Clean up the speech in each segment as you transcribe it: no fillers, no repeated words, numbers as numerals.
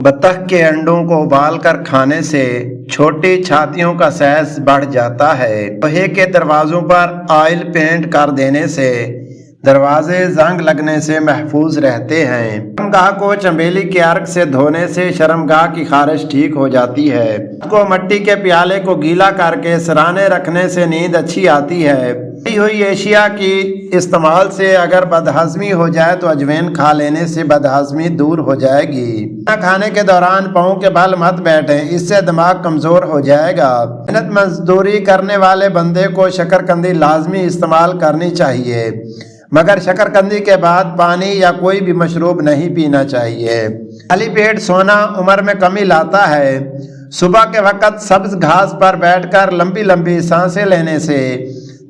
बतख के अंडों को उबालकर खाने से छोटी छातियों का सैज बढ़ जाता है। लोहे के दरवाजों पर ऑयल पेंट कर देने से दरवाजे जंग लगने से महफूज रहते हैं। शर्मगाह को चमेली के अर्क से धोने से शर्मगाह की खारिश ठीक हो जाती है। को मिट्टी के प्याले को गीला करके सराहने रखने से नींद अच्छी आती है। बनी हुई एशिया की इस्तेमाल से अगर बदहजमी हो जाए तो अजवाइन खा लेने से बदहजमी दूर हो जाएगी। खाना खाने के दौरान पाँव के बल मत बैठें, इससे दिमाग कमजोर हो जाएगा। मेहनत मजदूरी करने वाले बंदे को शकरकंदी लाजमी इस्तेमाल करनी चाहिए, मगर शकरकंदी के बाद पानी या कोई भी मशरूब नहीं पीना चाहिए। खाली पेट सोना उम्र में कमी लाता है। सुबह के वक्त सब्ज घास पर बैठकर लंबी लंबी सांसें लेने से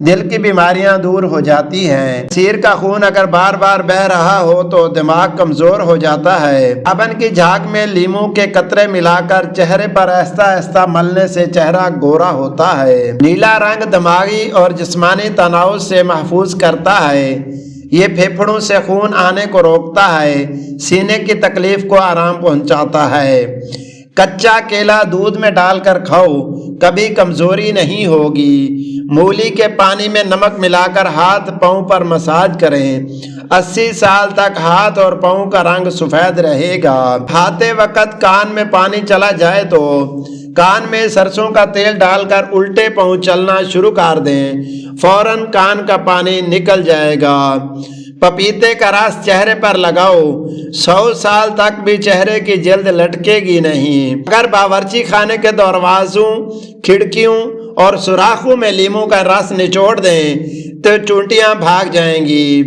दिल की बीमारियां दूर हो जाती हैं। सिर का खून अगर बार बार बह रहा हो तो दिमाग कमजोर हो जाता है। साबुन की झाग में लीमू के कतरे मिलाकर चेहरे पर आहिस्ता आहिस्ता मलने से चेहरा गोरा होता है। नीला रंग दिमागी और जिस्मानी तनाव से महफूज करता है। ये फेफड़ों से खून आने को रोकता है, सीने की तकलीफ को आराम पहुंचाता है। कच्चा केला दूध में डालकर खाओ, कभी कमजोरी नहीं होगी। मूली के पानी में नमक मिलाकर हाथ पांव पर मसाज करें। 80 साल तक हाथ और पांव का रंग सफेद रहेगा। खाते वक्त कान में पानी चला जाए तो कान में सरसों का तेल डालकर उल्टे पांव चलना शुरू कर दें, फौरन कान का पानी निकल जाएगा। पपीते का रस चेहरे पर लगाओ, 100 साल तक भी चेहरे की जल्द लटकेगी नहीं। अगर बावर्ची खाने के दरवाजों, खिड़कियों और सुराखों में लीमू का रस निचोड़ दें तो चूंटियां भाग जाएंगी।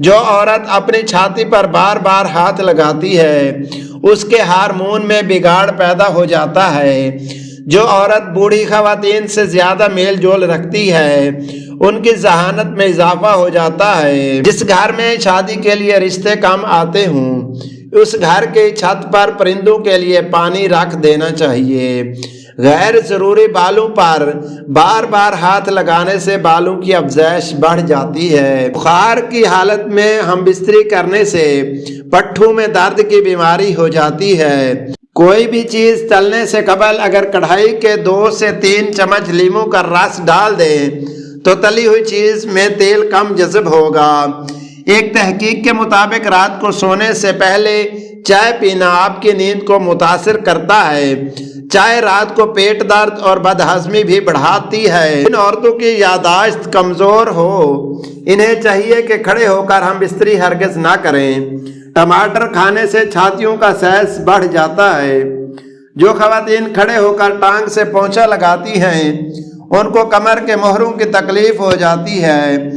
जो औरत अपनी छाती पर बार बार हाथ लगाती है उसके हार्मोन में बिगाड़ पैदा हो जाता है। जो औरत बूढ़ी खवातीन से ज्यादा मेल जोल रखती है उनकी जहानत में इजाफा हो जाता है। जिस घर में शादी के लिए रिश्ते कम आते हों उस घर के छत पर परिंदों के लिए पानी रख देना चाहिए। गैर जरूरी बालों पर बार बार हाथ लगाने से बालों की अफजाइश बढ़ जाती है। बुखार की हालत में हम बिस्तरी करने से पट्ठों में दर्द की बीमारी हो जाती है। कोई भी चीज तलने से कबल अगर कढ़ाई के 2 से 3 चम्मच लीमू का रस डाल दें तो तली हुई चीज में तेल कम जज़ब होगा। एक तहकीक के मुताबिक रात को सोने से पहले चाय पीना आपकी नींद को मुतासिर करता है। चाय रात को पेट दर्द और बदहजमी भी बढ़ाती है। इन औरतों की यादाश्त कमजोर हो, इन्हें चाहिए कि खड़े होकर हम बिस्तरी हरगिज ना करें। टमाटर खाने से छातियों का सैज बढ़ जाता है। जो खवातीन खड़े होकर टांग से पोंछा लगाती हैं उनको कमर के मोहरों की तकलीफ हो जाती है।